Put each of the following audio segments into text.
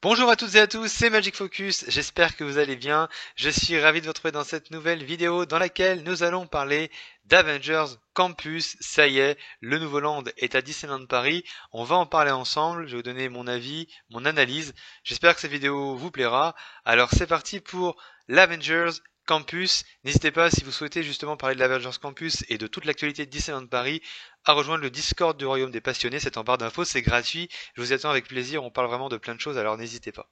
Bonjour à toutes et à tous, c'est Magic Focus, j'espère que vous allez bien. Je suis ravi de vous retrouver dans cette nouvelle vidéo dans laquelle nous allons parler d'Avengers Campus. Ça y est, le nouveau land est à Disneyland Paris. On va en parler ensemble, je vais vous donner mon avis, mon analyse. J'espère que cette vidéo vous plaira. Alors c'est parti pour l'Avengers Campus. N'hésitez pas, si vous souhaitez justement parler de l'Avengers Campus et de toute l'actualité de Disneyland Paris, à rejoindre le Discord du Royaume des Passionnés. C'est en barre d'infos, c'est gratuit. Je vous y attends avec plaisir, on parle vraiment de plein de choses, alors n'hésitez pas.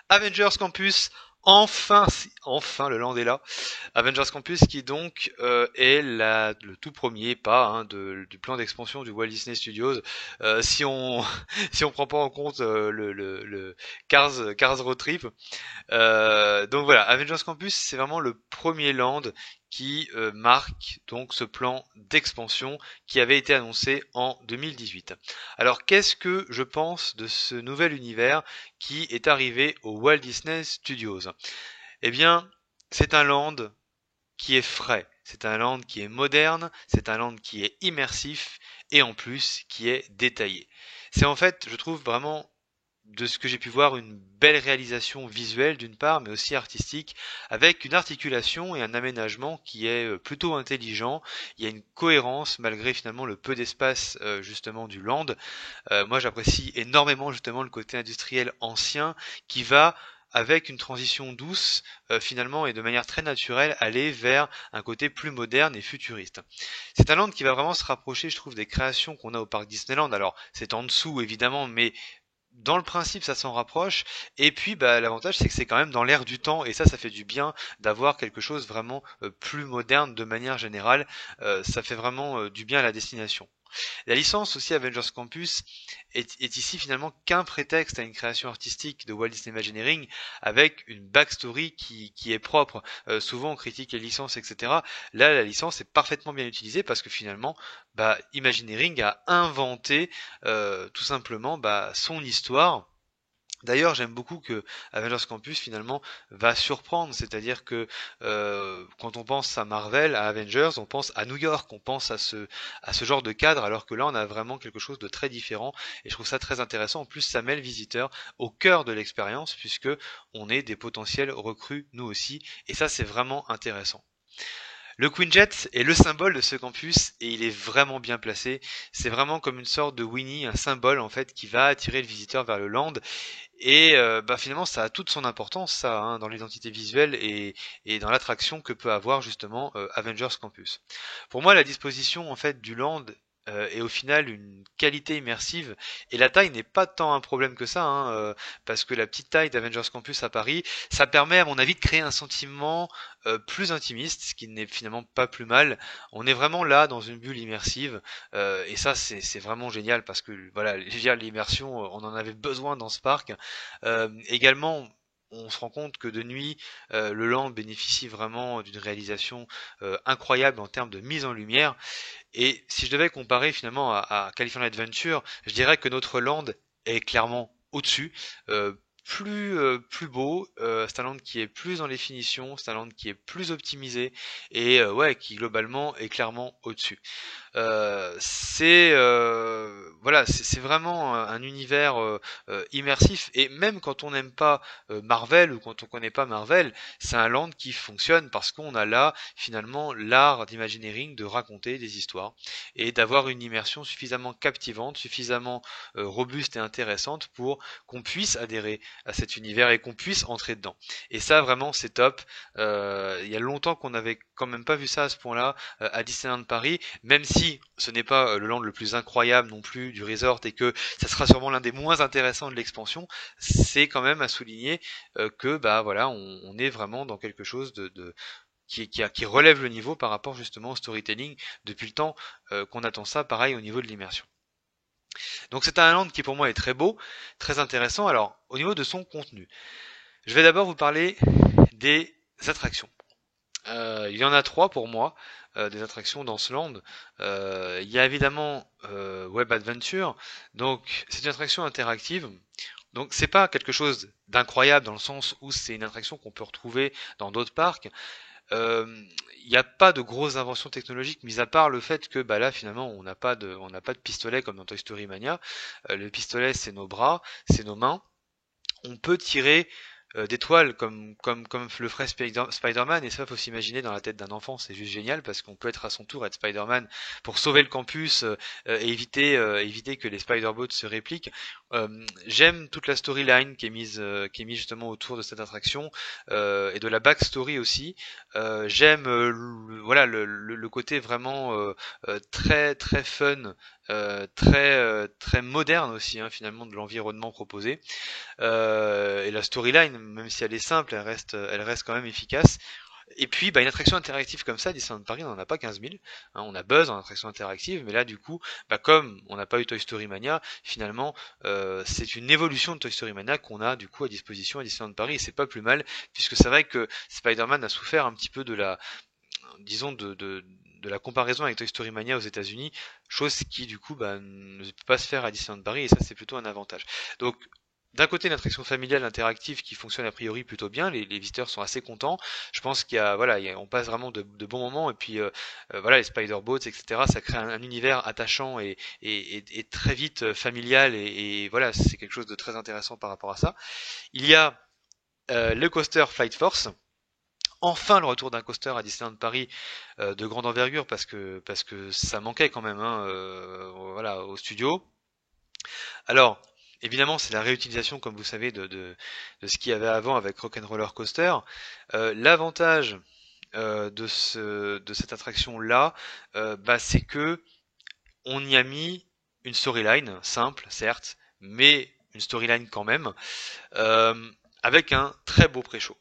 Avengers Campus, enfin, enfin le land est là. Avengers Campus qui donc est le tout premier pas du plan d'expansion du Walt Disney Studios. Si on si on prend pas en compte le Cars Road Trip, donc voilà, Avengers Campus, c'est vraiment le premier land qui marque donc ce plan d'expansion qui avait été annoncé en 2018. Alors qu'est-ce que je pense de ce nouvel univers qui est arrivé au Walt Disney Studios? Eh bien, c'est un land qui est frais, c'est un land qui est moderne, c'est un land qui est immersif et en plus qui est détaillé. C'est en fait, je trouve vraiment de ce que j'ai pu voir, une belle réalisation visuelle d'une part, mais aussi artistique, avec une articulation et un aménagement qui est plutôt intelligent. Il y a une cohérence malgré finalement le peu d'espace justement du land. Moi j'apprécie énormément justement le côté industriel ancien qui va avec une transition douce, finalement, et de manière très naturelle, aller vers un côté plus moderne et futuriste. C'est un land qui va vraiment se rapprocher, je trouve, des créations qu'on a au parc Disneyland. Alors, c'est en dessous, évidemment, mais dans le principe, ça s'en rapproche. Et puis, bah, l'avantage, c'est que c'est quand même dans l'air du temps. Et ça fait du bien d'avoir quelque chose vraiment plus moderne de manière générale. Ça fait vraiment du bien à la destination. La licence aussi Avengers Campus est ici finalement qu'un prétexte à une création artistique de Walt Disney Imagineering avec une backstory qui est propre. Souvent on critique les licences, etc. Là, la licence est parfaitement bien utilisée parce que finalement, bah, Imagineering a inventé tout simplement bah, son histoire. D'ailleurs, j'aime beaucoup que Avengers Campus finalement va surprendre, c'est-à-dire que quand on pense à Marvel, à Avengers, on pense à New York, on pense à ce genre de cadre, alors que là on a vraiment quelque chose de très différent et je trouve ça très intéressant. En plus, ça met le visiteur au cœur de l'expérience puisque on est des potentiels recrues nous aussi et ça c'est vraiment intéressant. Le Quinjet est le symbole de ce campus et il est vraiment bien placé. C'est vraiment comme une sorte de Winnie, un symbole en fait qui va attirer le visiteur vers le land et bah, finalement, ça a toute son importance, ça, hein, dans l'identité visuelle et dans l'attraction que peut avoir justement Avengers Campus. Pour moi, la disposition en fait du land est au final une qualité immersive et la taille n'est pas tant un problème que ça, hein, parce que la petite taille d'Avengers Campus à Paris, ça permet à mon avis de créer un sentiment plus intimiste, ce qui n'est finalement pas plus mal. On est vraiment là dans une bulle immersive et ça c'est vraiment génial parce que voilà, l'immersion, on en avait besoin dans ce parc. Également, on se rend compte que de nuit, le land bénéficie vraiment d'une réalisation incroyable en termes de mise en lumière. Et si je devais comparer finalement à California Adventure, je dirais que notre land est clairement au-dessus. Plus beau, c'est un land qui est plus dans les finitions, c'est un land qui est plus optimisé et ouais qui globalement est clairement au-dessus. Voilà, c'est vraiment un univers immersif et même quand on n'aime pas Marvel ou quand on connaît pas Marvel, c'est un land qui fonctionne parce qu'on a là finalement l'art d'imagineering de raconter des histoires et d'avoir une immersion suffisamment captivante, suffisamment robuste et intéressante pour qu'on puisse adhérer à cet univers et qu'on puisse entrer dedans. Et ça vraiment c'est top. Il y a longtemps qu'on n'avait quand même pas vu ça à ce point-là à Disneyland Paris, même si ce n'est pas le land le plus incroyable non plus du resort et que ça sera sûrement l'un des moins intéressants de l'expansion, c'est quand même à souligner que bah voilà, on est vraiment dans quelque chose qui relève le niveau par rapport justement au storytelling depuis le temps qu'on attend ça pareil au niveau de l'immersion. Donc c'est un land qui pour moi est très beau, très intéressant. Alors au niveau de son contenu, je vais d'abord vous parler des attractions. Il y en a trois pour moi, des attractions dans ce land. Il y a évidemment Web Adventure, donc c'est une attraction interactive. Donc c'est pas quelque chose d'incroyable dans le sens où c'est une attraction qu'on peut retrouver dans d'autres parcs. Euh, Il n'y a pas de grosses inventions technologiques, mis à part le fait que bah là finalement on n'a pas de pistolet comme dans Toy Story Mania. Le pistolet c'est nos bras, c'est nos mains. on peut tirer d'étoiles comme le ferait Spider-Man, et ça faut s'imaginer dans la tête d'un enfant, c'est juste génial parce qu'on peut être à son tour être Spider-Man pour sauver le campus et éviter que les Spider-Bots se répliquent. J'aime toute la storyline qui est mise justement autour de cette attraction et de la backstory aussi. J'aime voilà le côté vraiment très très fun, très moderne aussi hein, finalement de l'environnement proposé. Et la storyline, même si elle est simple, elle reste quand même efficace. Et puis, bah, une attraction interactive comme ça, Disneyland Paris, on n'en a pas 15 000. Hein, on a Buzz en attraction interactive, mais là, du coup, bah, comme on n'a pas eu Toy Story Mania, finalement, c'est une évolution de Toy Story Mania qu'on a du coup à disposition à Disneyland Paris. Et c'est pas plus mal, puisque c'est vrai que Spider-Man a souffert un petit peu disons, de la comparaison avec Toy Story Mania aux États-Unis, chose qui du coup bah, ne peut pas se faire à Disneyland Paris, et ça c'est plutôt un avantage. Donc d'un côté, une attraction familiale interactive qui fonctionne a priori plutôt bien, les visiteurs sont assez contents. Je pense qu'il y a, voilà, on passe vraiment de bons moments et puis voilà, les Spider Boats, etc. Ça crée un univers attachant et très vite familial et voilà, c'est quelque chose de très intéressant par rapport à ça. Il y a le coaster Flight Force. Enfin le retour d'un coaster à Disneyland Paris de grande envergure parce que ça manquait quand même hein, voilà au studio. Alors, évidemment, c'est la réutilisation, comme vous savez, de ce qu'il y avait avant avec Rock'n'Roller Coaster. L'avantage de cette attraction-là, bah, c'est que on y a mis une storyline simple, certes, mais une storyline quand même, euh, avec un très beau pré-show.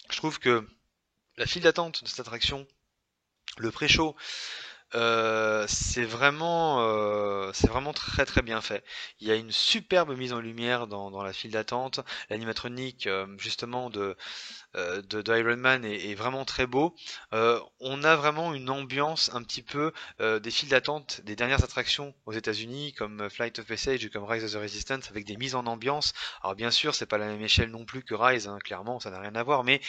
Je trouve que la file d'attente de cette attraction, le pré-show, c'est vraiment très très bien fait. Il y a une superbe mise en lumière dans la file d'attente. L'animatronique justement de Iron Man est vraiment très beau. On a vraiment une ambiance un petit peu des files d'attente des dernières attractions aux États-Unis comme Flight of Passage ou comme Rise of the Resistance avec des mises en ambiance. Alors bien sûr, c'est pas la même échelle non plus que Rise, hein, clairement, ça n'a rien à voir, mais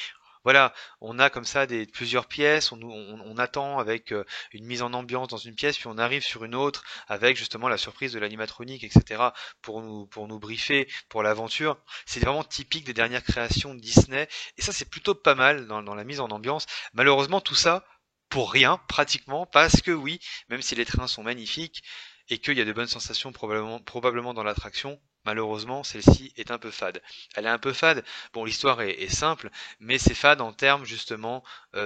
voilà, on a comme ça plusieurs pièces, on attend avec une mise en ambiance dans une pièce, puis on arrive sur une autre avec justement la surprise de l'animatronique, etc. pour nous briefer pour l'aventure. C'est vraiment typique des dernières créations de Disney, et ça c'est plutôt pas mal dans la mise en ambiance. Malheureusement tout ça pour rien pratiquement, parce que oui, même si les trains sont magnifiques et qu'il y a de bonnes sensations probablement dans l'attraction, malheureusement, celle-ci est un peu fade. Elle est un peu fade. Bon, l'histoire est simple, mais c'est fade en termes justement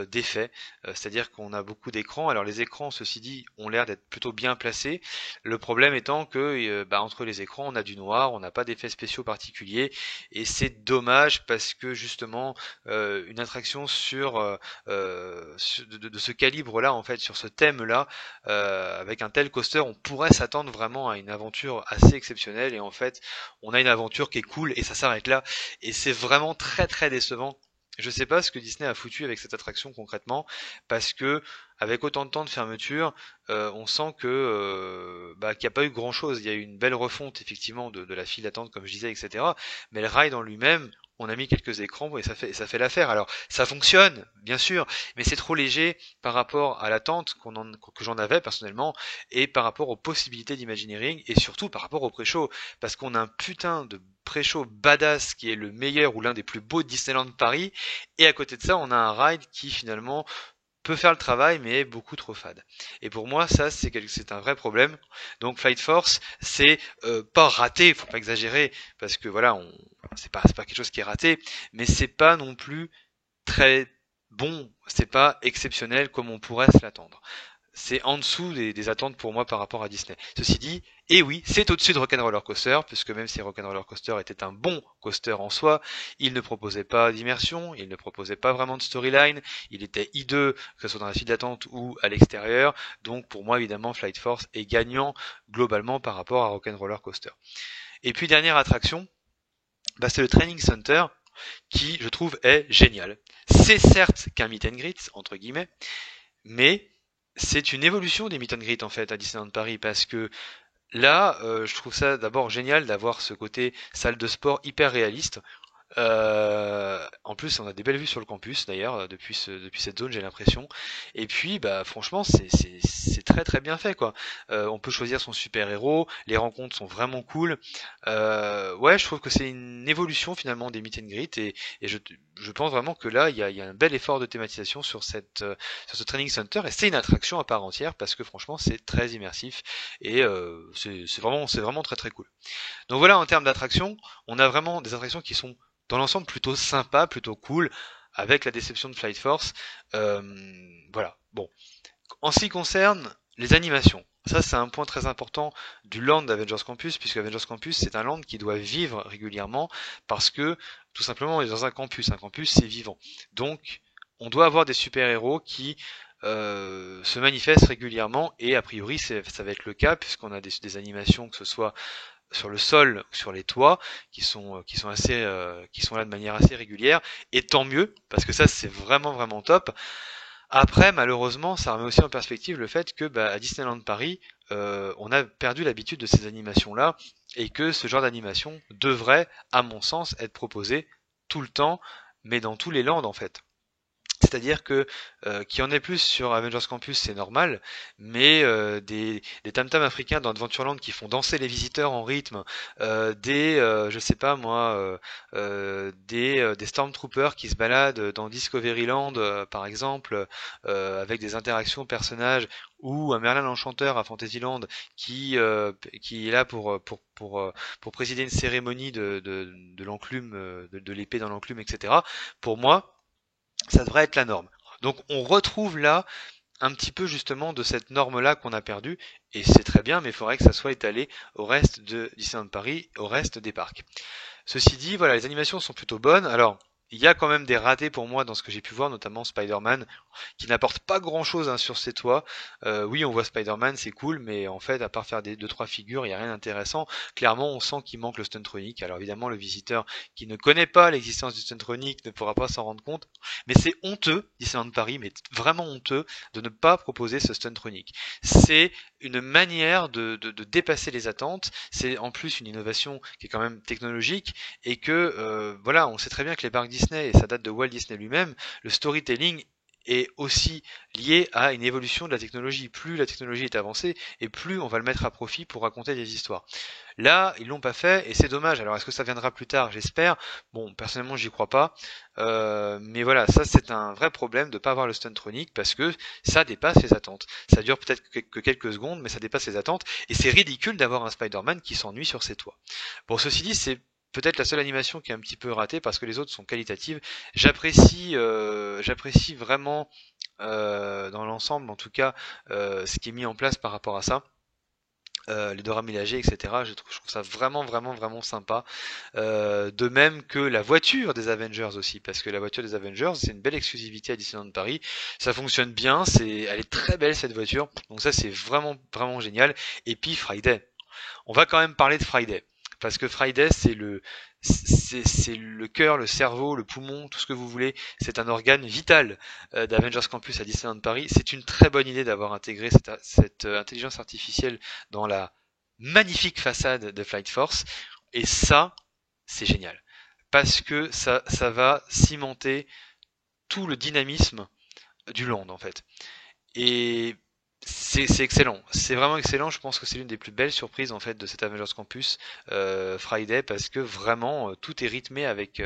d'effets. C'est-à-dire qu'on a beaucoup d'écrans. Alors les écrans, ceci dit, ont l'air d'être plutôt bien placés. Le problème étant que bah, entre les écrans, on a du noir, on n'a pas d'effets spéciaux particuliers, et c'est dommage parce que justement une attraction de ce calibre-là, en fait, sur ce thème-là, avec un tel coaster, on pourrait s'attendre vraiment à une aventure assez exceptionnelle, et en fait, on a une aventure qui est cool et ça s'arrête là. Et c'est vraiment très très décevant. Je sais pas ce que Disney a foutu avec cette attraction concrètement, parce que avec autant de temps de fermeture, on sent que bah, qu'il n'y a pas eu grand chose. Il y a eu une belle refonte effectivement de la file d'attente, comme je disais, etc. Mais le ride en lui-même, on a mis quelques écrans et ça fait l'affaire. Alors ça fonctionne, bien sûr, mais c'est trop léger par rapport à l'attente que j'en avais personnellement et par rapport aux possibilités d'Imagineering et surtout par rapport au pré-show, parce qu'on a un putain de pré-show badass qui est le meilleur ou l'un des plus beaux de Disneyland Paris, et à côté de ça on a un ride qui finalement peut faire le travail mais est beaucoup trop fade. Et pour moi ça c'est un vrai problème. Donc Flight Force c'est pas raté, faut pas exagérer parce que voilà, c'est pas quelque chose qui est raté, mais c'est pas non plus très bon, c'est pas exceptionnel comme on pourrait se l'attendre. C'est en dessous des attentes pour moi par rapport à Disney. Ceci dit, et oui, c'est au-dessus de Rock'n'Roller Coaster, puisque même si Rock'n'Roller Coaster était un bon coaster en soi, il ne proposait pas d'immersion, il ne proposait pas vraiment de storyline, il était hideux, que ce soit dans la file d'attente ou à l'extérieur, donc pour moi évidemment Flight Force est gagnant globalement par rapport à Rock'n'Roller Coaster. Et puis dernière attraction, bah, c'est le Training Center, qui je trouve est génial. C'est certes qu'un meet and greet, entre guillemets, mais c'est une évolution des meet and greet en fait à Disneyland Paris, parce que là, je trouve ça d'abord génial d'avoir ce côté salle de sport hyper réaliste. En plus, on a des belles vues sur le campus d'ailleurs depuis cette zone, j'ai l'impression. Et puis, bah franchement, c'est très très bien fait quoi. On peut choisir son super héros, les rencontres sont vraiment cool. Ouais, je trouve que c'est une évolution finalement des meet and greet et je pense vraiment que là, il y a un bel effort de thématisation sur sur ce training center et c'est une attraction à part entière parce que franchement, c'est très immersif et c'est vraiment très très cool. Donc voilà, en termes d'attractions, on a vraiment des attractions qui sont dans l'ensemble plutôt sympas, plutôt cool, avec la déception de Flight Force. Euh, voilà. Bon. En ce qui concerne les animations, ça c'est un point très important du land d'Avengers Campus, puisque Avengers Campus c'est un land qui doit vivre régulièrement, parce que tout simplement on est dans un campus c'est vivant. Donc on doit avoir des super-héros qui se manifestent régulièrement, et a priori ça va être le cas, puisqu'on a des animations, que ce soit sur le sol ou sur les toits qui sont là de manière assez régulière, et tant mieux parce que ça c'est vraiment vraiment top. Après malheureusement ça remet aussi en perspective le fait que à Disneyland Paris on a perdu l'habitude de ces animations là et que ce genre d'animation devrait à mon sens être proposé tout le temps mais dans tous les lands en fait. C'est-à-dire que qu'il y en ait plus sur Avengers Campus, c'est normal, mais des tam-tams africains dans Adventureland qui font danser les visiteurs en rythme, je sais pas moi, des Stormtroopers qui se baladent dans Discoveryland, par exemple, avec des interactions personnages, ou un Merlin l'Enchanteur à Fantasyland qui est là pour présider une cérémonie de l'enclume, de l'épée dans l'enclume, etc. Pour moi, ça devrait être la norme. Donc on retrouve là un petit peu justement de cette norme-là qu'on a perdue, et c'est très bien, mais il faudrait que ça soit étalé au reste de Disneyland Paris, au reste des parcs. Ceci dit, voilà, les animations sont plutôt bonnes. Alors, il y a quand même des ratés pour moi dans ce que j'ai pu voir, notamment Spider-Man, qui n'apporte pas grand-chose hein, sur ses toits. Oui, on voit Spider-Man, c'est cool, mais en fait, à part faire des deux trois figures, il n'y a rien d'intéressant. Clairement, on sent qu'il manque le Stuntronic. Alors évidemment, le visiteur qui ne connaît pas l'existence du Stuntronic ne pourra pas s'en rendre compte, mais c'est honteux, Disneyland Paris, mais vraiment honteux de ne pas proposer ce Stuntronic. C'est une manière de dépasser les attentes. C'est en plus une innovation qui est quand même technologique et que voilà, on sait très bien que les parcs Disney, et ça date de Walt Disney lui-même, le storytelling est aussi lié à une évolution de la technologie. Plus la technologie est avancée, et plus on va le mettre à profit pour raconter des histoires. Là, ils l'ont pas fait, et c'est dommage. Alors, est-ce que ça viendra plus tard? J'espère. Bon, personnellement, j'y crois pas. Mais voilà, ça, c'est un vrai problème de pas avoir le Stuntronic, parce que ça dépasse les attentes. Ça dure peut-être que quelques secondes, mais ça dépasse les attentes, et c'est ridicule d'avoir un Spider-Man qui s'ennuie sur ses toits. Bon, ceci dit, c'est peut-être la seule animation qui est un petit peu ratée parce que les autres sont qualitatives. J'apprécie vraiment dans l'ensemble, en tout cas, ce qui est mis en place par rapport à ça. Les Dora Milaje, etc. Je trouve ça vraiment, vraiment, vraiment sympa. De même que la voiture des Avengers aussi, parce que la voiture des Avengers, c'est une belle exclusivité à Disneyland Paris. Ça fonctionne bien, elle est très belle cette voiture. Donc ça, c'est vraiment, vraiment génial. Et puis Friday. On va quand même parler de Friday. Parce que Friday, c'est le cœur, le cerveau, le poumon, tout ce que vous voulez. C'est un organe vital d'Avengers Campus à Disneyland Paris. C'est une très bonne idée d'avoir intégré cette intelligence artificielle dans la magnifique façade de Flight Force. Et ça, c'est génial. Parce que ça va cimenter tout le dynamisme du land, en fait. Et c'est excellent, c'est vraiment excellent. Je pense que c'est l'une des plus belles surprises en fait de cet Avengers Campus Friday parce que vraiment tout est rythmé avec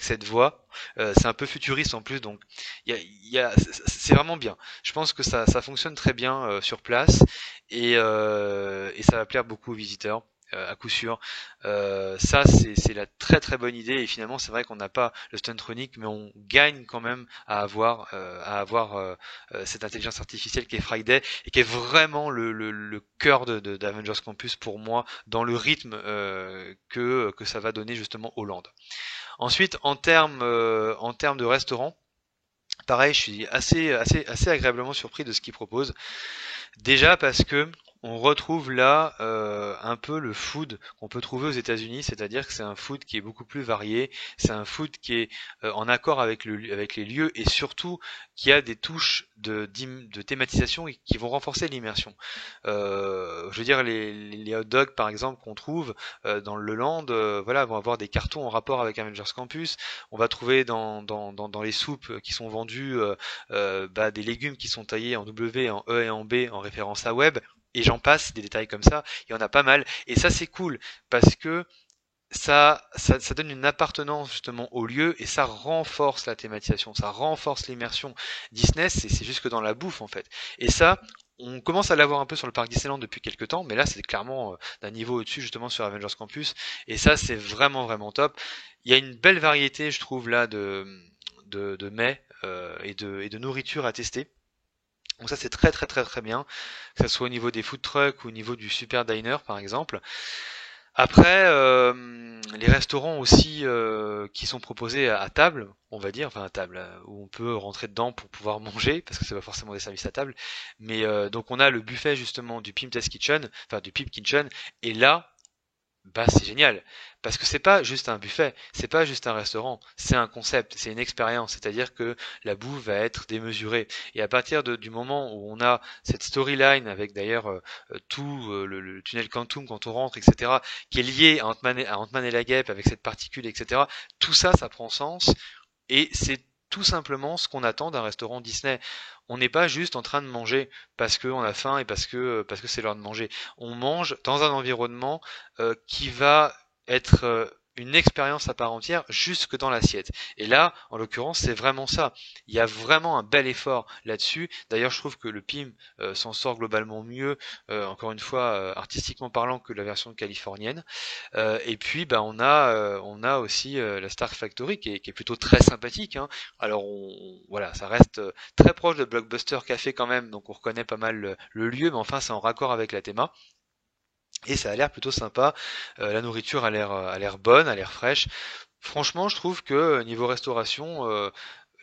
cette voix. C'est un peu futuriste en plus, donc c'est vraiment bien. Je pense que ça fonctionne très bien sur place et ça va plaire beaucoup aux visiteurs. À coup sûr, ça c'est la très très bonne idée et finalement c'est vrai qu'on n'a pas le Stuntronic mais on gagne quand même à avoir cette intelligence artificielle qui est Friday et qui est vraiment le cœur d'Avengers Campus pour moi dans le rythme que ça va donner justement Hollande. Ensuite en termes de restaurant, pareil, je suis assez agréablement surpris de ce qu'ils proposent. Déjà parce que on retrouve là un peu le food qu'on peut trouver aux États-Unis, c'est-à-dire que c'est un food qui est beaucoup plus varié, c'est un food qui est en accord avec avec les lieux et surtout qui a des touches de thématisation qui vont renforcer l'immersion. Je veux dire les hot dogs par exemple qu'on trouve dans le land, voilà, vont avoir des cartons en rapport avec Avengers Campus. On va trouver dans les soupes qui sont vendues des légumes qui sont taillés en W, en E et en B en référence à Web. Et j'en passe, des détails comme ça, il y en a pas mal. Et ça, c'est cool, parce que ça donne une appartenance justement au lieu, et ça renforce la thématisation, ça renforce l'immersion. Disney, c'est juste que dans la bouffe, en fait. Et ça, on commence à l'avoir un peu sur le parc Disneyland depuis quelques temps, mais là, c'est clairement d'un niveau au-dessus, justement, sur Avengers Campus. Et ça, c'est vraiment, vraiment top. Il y a une belle variété, je trouve, là, de mets et de nourriture à tester. Donc ça c'est très très très très bien, que ce soit au niveau des food trucks ou au niveau du super diner par exemple. Après, les restaurants aussi qui sont proposés à table, on va dire, enfin à table, où on peut rentrer dedans pour pouvoir manger, parce que c'est pas forcément des services à table. Mais donc on a le buffet justement du Pim Test Kitchen, enfin du Pip Kitchen, et là bah c'est génial parce que c'est pas juste un buffet, c'est pas juste un restaurant, c'est un concept, c'est une expérience, c'est-à-dire que la bouffe va être démesurée et à partir du moment où on a cette storyline avec d'ailleurs tout le tunnel Quantum quand on rentre etc qui est lié à Ant-Man et la Guêpe avec cette particule etc tout ça ça prend sens et c'est tout simplement ce qu'on attend d'un restaurant Disney. On n'est pas juste en train de manger parce qu'on a faim et parce que c'est l'heure de manger. On mange dans un environnement qui va être une expérience à part entière jusque dans l'assiette. Et là, en l'occurrence, c'est vraiment ça. Il y a vraiment un bel effort là-dessus. D'ailleurs, je trouve que le PIM s'en sort globalement mieux, encore une fois, artistiquement parlant, que la version californienne. Et puis bah on a aussi la Star Factory qui est plutôt très sympathique, hein. Alors voilà, ça reste très proche de Blockbuster Café quand même, donc on reconnaît pas mal le lieu, mais enfin c'est en raccord avec la théma. Et ça a l'air plutôt sympa. La nourriture a l'air bonne, a l'air fraîche. Franchement, je trouve que niveau restauration,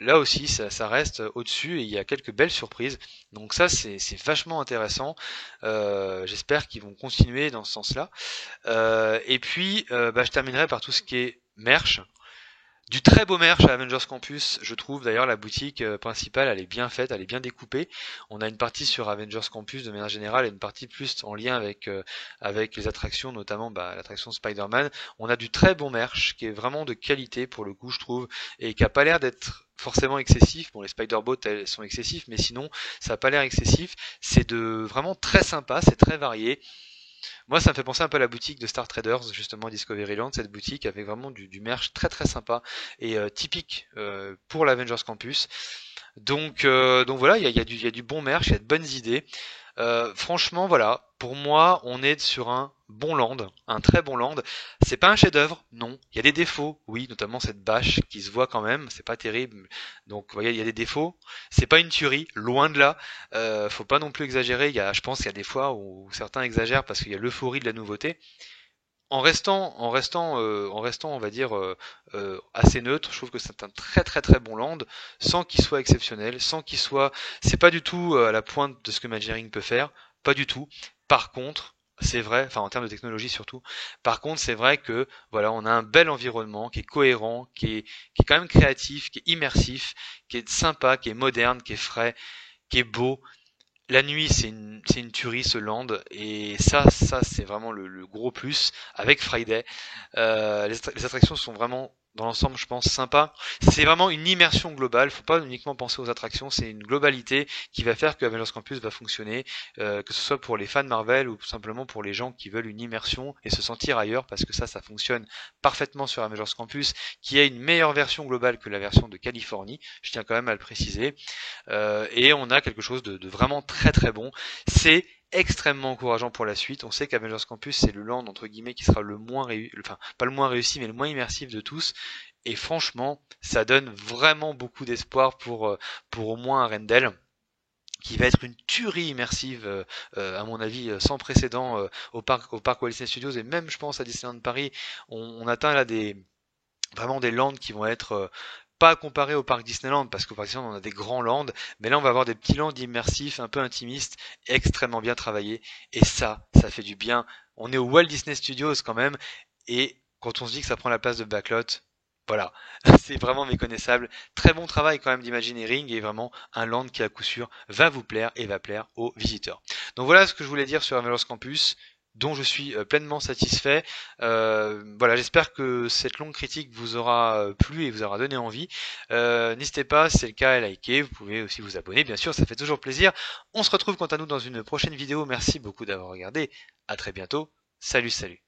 là aussi, ça reste au-dessus et il y a quelques belles surprises. Donc ça, c'est vachement intéressant. J'espère qu'ils vont continuer dans ce sens-là. Et puis, je terminerai par tout ce qui est merch. Du très beau merch à Avengers Campus, je trouve. D'ailleurs, la boutique principale, elle est bien faite, elle est bien découpée. On a une partie sur Avengers Campus de manière générale et une partie plus en lien avec les attractions, notamment l'attraction Spider-Man. On a du très bon merch qui est vraiment de qualité pour le coup, je trouve, et qui a pas l'air d'être forcément excessif. Bon, les Spider-Bots, elles sont excessifs, mais sinon, ça a pas l'air excessif. C'est vraiment très sympa, c'est très varié. Moi, ça me fait penser un peu à la boutique de Star Traders, justement Discoveryland, cette boutique avec vraiment du merch très très sympa et typique pour l'Avengers Campus. Donc voilà, il y a du bon merch, il y a de bonnes idées. Franchement, voilà, pour moi, on est sur un bon land, un très bon land. C'est pas un chef-d'œuvre, non. Il y a des défauts, oui, notamment cette bâche qui se voit quand même, c'est pas terrible. Donc, vous voyez, il y a des défauts. C'est pas une tuerie, loin de là. Faut pas non plus exagérer. Je pense qu'il y a des fois où certains exagèrent parce qu'il y a l'euphorie de la nouveauté. En restant, on va dire assez neutre, je trouve que c'est un très très très bon land, sans qu'il soit exceptionnel, sans qu'il soit, c'est pas du tout à la pointe de ce que Imagineering peut faire, pas du tout. Par contre, c'est vrai, enfin en termes de technologie surtout. Par contre, c'est vrai que voilà, on a un bel environnement qui est cohérent, qui est quand même créatif, qui est immersif, qui est sympa, qui est moderne, qui est frais, qui est beau. La nuit, c'est une tuerie ce land et ça c'est vraiment le gros plus avec Friday. Les attractions sont vraiment dans l'ensemble, je pense, sympas. C'est vraiment une immersion globale. Faut pas uniquement penser aux attractions, c'est une globalité qui va faire que Avengers Campus va fonctionner, que ce soit pour les fans Marvel ou tout simplement pour les gens qui veulent une immersion et se sentir ailleurs, parce que ça fonctionne parfaitement sur Avengers Campus, qui a une meilleure version globale que la version de Californie. Je tiens quand même à le préciser. Et on a quelque chose de vraiment très très bon. C'est extrêmement encourageant pour la suite. On sait qu'Avengers Campus c'est le land entre guillemets qui sera le moins enfin pas le moins réussi mais le moins immersif de tous. Et franchement, ça donne vraiment beaucoup d'espoir pour au moins Arendelle qui va être une tuerie immersive, à mon avis, sans précédent au parc Walt Disney Studios et même je pense à Disneyland Paris. On atteint là vraiment des lands qui vont être pas comparé au parc Disneyland, parce qu'au parc Disneyland, on a des grands lands, mais là, on va avoir des petits lands immersifs, un peu intimistes, extrêmement bien travaillés, et ça fait du bien. On est au Walt Disney Studios quand même, et quand on se dit que ça prend la place de Backlot, voilà, c'est vraiment méconnaissable. Très bon travail quand même d'Imagineering, et vraiment un land qui à coup sûr va vous plaire et va plaire aux visiteurs. Donc voilà ce que je voulais dire sur Avengers Campus, dont je suis pleinement satisfait. Voilà, j'espère que cette longue critique vous aura plu et vous aura donné envie. N'hésitez pas, si c'est le cas, à liker. Vous pouvez aussi vous abonner, bien sûr, ça fait toujours plaisir. On se retrouve quant à nous dans une prochaine vidéo. Merci beaucoup d'avoir regardé. À très bientôt. Salut, salut.